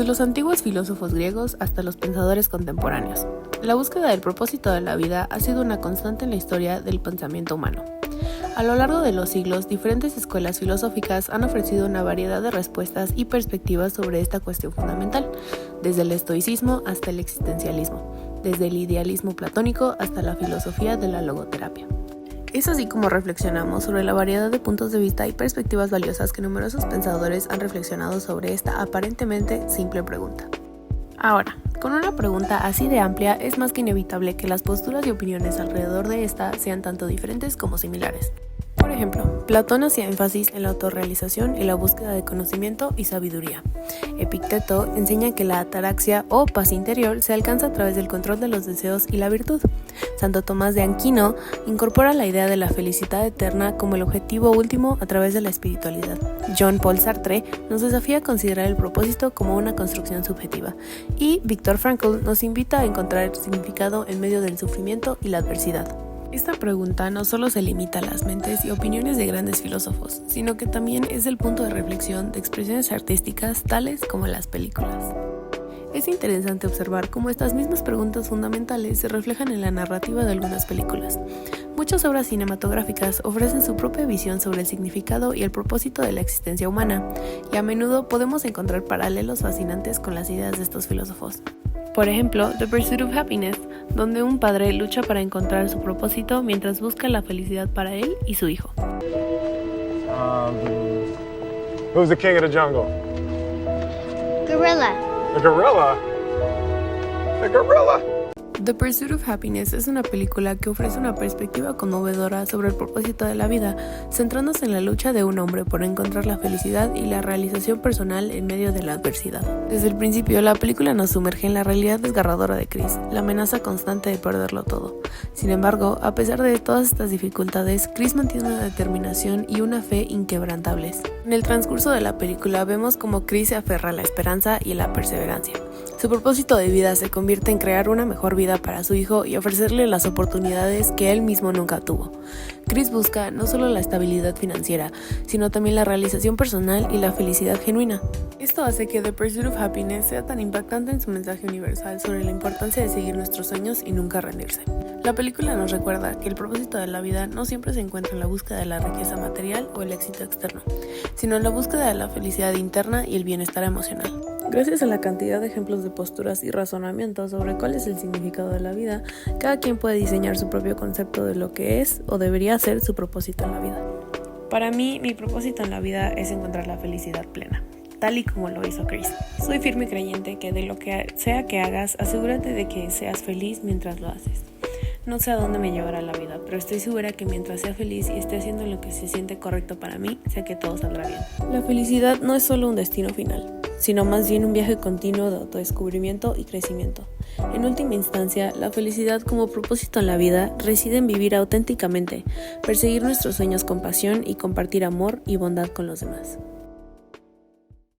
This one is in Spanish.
Desde los antiguos filósofos griegos hasta los pensadores contemporáneos, la búsqueda del propósito de la vida ha sido una constante en la historia del pensamiento humano. A lo largo de los siglos, diferentes escuelas filosóficas han ofrecido una variedad de respuestas y perspectivas sobre esta cuestión fundamental, desde el estoicismo hasta el existencialismo, desde el idealismo platónico hasta la filosofía de la logoterapia. Es así como reflexionamos sobre la variedad de puntos de vista y perspectivas valiosas que numerosos pensadores han reflexionado sobre esta aparentemente simple pregunta. Ahora, con una pregunta así de amplia, es más que inevitable que las posturas y opiniones alrededor de esta sean tanto diferentes como similares. Por ejemplo, Platón hacía énfasis en la autorrealización y la búsqueda de conocimiento y sabiduría. Epicteto enseña que la ataraxia o paz interior se alcanza a través del control de los deseos y la virtud. Santo Tomás de Aquino incorpora la idea de la felicidad eterna como el objetivo último a través de la espiritualidad. Jean-Paul Sartre nos desafía a considerar el propósito como una construcción subjetiva. Y Viktor Frankl nos invita a encontrar significado en medio del sufrimiento y la adversidad. Esta pregunta no solo se limita a las mentes y opiniones de grandes filósofos, sino que también es el punto de reflexión de expresiones artísticas tales como las películas. Es interesante observar cómo estas mismas preguntas fundamentales se reflejan en la narrativa de algunas películas. Muchas obras cinematográficas ofrecen su propia visión sobre el significado y el propósito de la existencia humana, y a menudo podemos encontrar paralelos fascinantes con las ideas de estos filósofos. Por ejemplo, The Pursuit of Happiness, donde un padre lucha para encontrar su propósito mientras busca la felicidad para él y su hijo. Who's the king of the jungle? Gorilla. The gorilla? The gorilla? The Pursuit of Happiness es una película que ofrece una perspectiva conmovedora sobre el propósito de la vida, centrándose en la lucha de un hombre por encontrar la felicidad y la realización personal en medio de la adversidad. Desde el principio, la película nos sumerge en la realidad desgarradora de Chris, la amenaza constante de perderlo todo. Sin embargo, a pesar de todas estas dificultades, Chris mantiene una determinación y una fe inquebrantables. En el transcurso de la película vemos cómo Chris se aferra a la esperanza y la perseverancia. Su propósito de vida se convierte en crear una mejor vida para su hijo y ofrecerle las oportunidades que él mismo nunca tuvo. Chris busca no solo la estabilidad financiera, sino también la realización personal y la felicidad genuina. Esto hace que The Pursuit of Happiness sea tan impactante en su mensaje universal sobre la importancia de seguir nuestros sueños y nunca rendirse. La película nos recuerda que el propósito de la vida no siempre se encuentra en la búsqueda de la riqueza material o el éxito externo, sino en la búsqueda de la felicidad interna y el bienestar emocional. Gracias a la cantidad de ejemplos de posturas y razonamientos sobre cuál es el significado de la vida, cada quien puede diseñar su propio concepto de lo que es o debería ser su propósito en la vida. Para mí, mi propósito en la vida es encontrar la felicidad plena, tal y como lo hizo Chris. Soy firme creyente que de lo que sea que hagas, asegúrate de que seas feliz mientras lo haces. No sé a dónde me llevará la vida, pero estoy segura que mientras sea feliz y esté haciendo lo que se siente correcto para mí, sé que todo saldrá bien. La felicidad no es solo un destino final, sino más bien un viaje continuo de autodescubrimiento y crecimiento. En última instancia, la felicidad como propósito en la vida reside en vivir auténticamente, perseguir nuestros sueños con pasión y compartir amor y bondad con los demás.